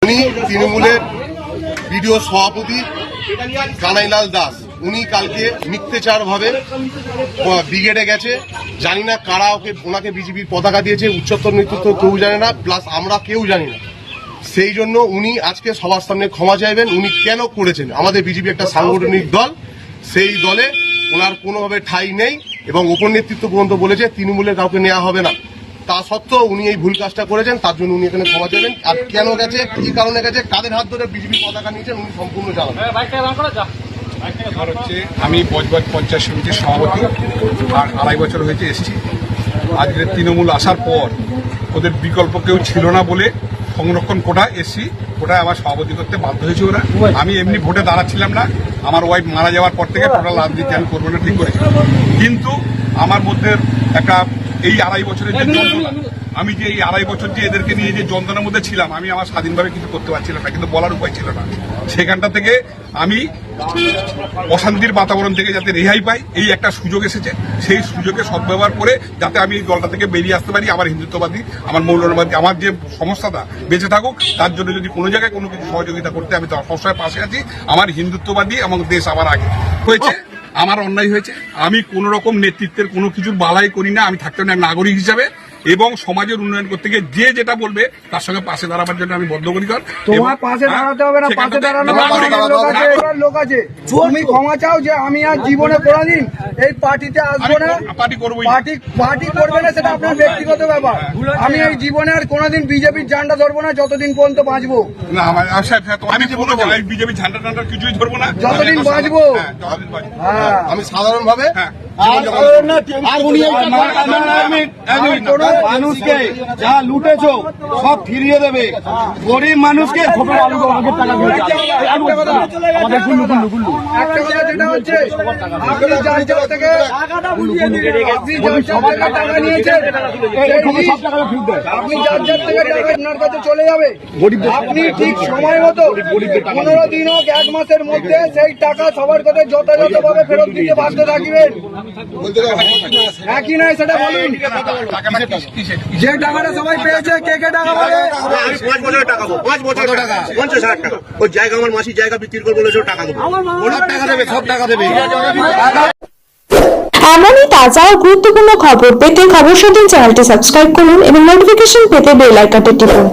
উনি তৃণমূলের বিডিও সভাপতি কানাইলাল দাস, উনি কালকে মিথ্যাচারভাবে ব্রিগেডে গেছে। জানি না কারা ওনাকে বিজেপির পতাকা দিয়েছে, উচ্চতর নেতৃত্ব কেউ জানে না, প্লাস আমরা কেউ জানি না। সেই জন্য উনি আজকে সবার সামনে ক্ষমা চাইবেন। উনি কেন করেছেন? আমাদের বিজেপি একটা সাংগঠনিক দল, সেই দলে ওনার কোনোভাবে ঠাঁই নেই এবং উপর নেতৃত্ব পর্যন্ত বলেছে তৃণমূলের কাউকে নেওয়া হবে না। তা সত্ত্বেও উনি এই ভুল কাজটা করেছেন, তার জন্য উনি এখানে ক্ষমা চাইবেন। আর কেন গেছে, কি কারণে গেছে, কাদের হাত ধরে বিজেপি পতাকা নিয়েছেন, উনি সম্পূর্ণ জানাবেন। আমি বজবজ পঞ্চায়েত সমিতির সভাপতি, আর 2.5 বছর হয়েছে এসছি। আজকে তৃণমূল আসার পর ওদের বিকল্প কেউ ছিল না বলে সংরক্ষণ কোটা এসছি, কোটায় আমার সভাপতি করতে বাধ্য হয়েছে ওরা। আমি এমনি ভোটে দাঁড়াচ্ছিলাম না, আমার ওয়াইফ মারা যাওয়ার পর থেকে টোটাল রাজনীতি আমি করবো না ঠিক করেছি। কিন্তু আমার মধ্যে একটা এই 2.5 বছরের যে যন্ত্রণা, আমি যে এই 2.5 বছর যে এদেরকে নিয়ে যে যন্ত্রণার মধ্যে ছিলাম, আমি আমার স্বাধীনভাবে কিছু করতে পারছিলাম না, কিন্তু বলার উপায় ছিল না। সেখানটা থেকে আমি অশান্তির বাতাবরণ থেকে যাতে রেহাই পাই, এই একটা সুযোগ এসেছে। সেই সুযোগে সদ্ব্যবহার করে যাতে আমি এই দলটা থেকে বেরিয়ে আসতে পারি, আমার হিন্দুত্ববাদী, আমার মৌলবাদী, আমার যে সমস্যাটা বেঁচে থাকুক, তার জন্য যদি কোনো জায়গায় কোনো কিছু সহযোগিতা করতে, আমি তো সবসময় পাশে আছি। আমার হিন্দুত্ববাদী এবং দেশ আমার আগে হয়েছে, আমার অন্যায় হয়েছে। আমি কোনো রকম নেতৃত্বের কোনো কিছুর বালাই করি না। আমি থাকতে এক নাগরিক হিসাবে এবং সমাজের উন্নয়ন করতে গিয়ে যে যেটা বলবে তার সঙ্গে পাশে দাঁড়াবার জন্য আমি বদ্ধপরিকর। তোমার পাশে দাঁড়াতে হবে না, পাশে দাঁড়ানো লোক আছে। তুমি ক্ষমা চাও যে আমি আর জীবনে কোনোদিন এই পার্টিতে আসবো না, পার্টি করবে না, সেটা আপনার ব্যক্তিগত ব্যাপার। আমি এই জীবনে আর কোনোদিন বিজেপির ঝান্ডা ধরবো না যতদিন পর্যন্ত বাঁচবো। আমি বিজেপির ঝান্ডা টান্ডা কিছুই ধরবো না যতদিন বাঁচবো। আমি সাধারণভাবে মানুষকে যা লুটেছো সব ফিরিয়ে দেবে, গরিব মানুষকে যেটা হচ্ছে আপনি যার যার থেকে টাকা নিয়েছেন, আপনি যার যার থেকে টাকা আপনার কাছে চলে যাবে। আপনি ঠিক সময় মতো 15 দিন হোক 1 মাসের মধ্যে সেই টাকা সবার কাছে যথাযথভাবে ফেরত দিতে বাধ্য থাকবেন। একই নয় সেটা বলুন। যে টাকাটা সবাই পেয়েছে, কে কে টাকা পাবে? 5 বছরের টাকা, 5 বছরের টাকা, 50,000 টাকা। ওই জায়গা আমার মাসির জায়গা বিক্রি করে বলেছে টাকা দেবো, সব টাকা দেবে। এমনই তাজা ও গুরুত্বপূর্ণ খবর পেতে খবর শোধন চ্যানেলটি সাবস্ক্রাইব করুন এবং নোটিফিকেশন পেতে বেল আইকনটি টিপুন।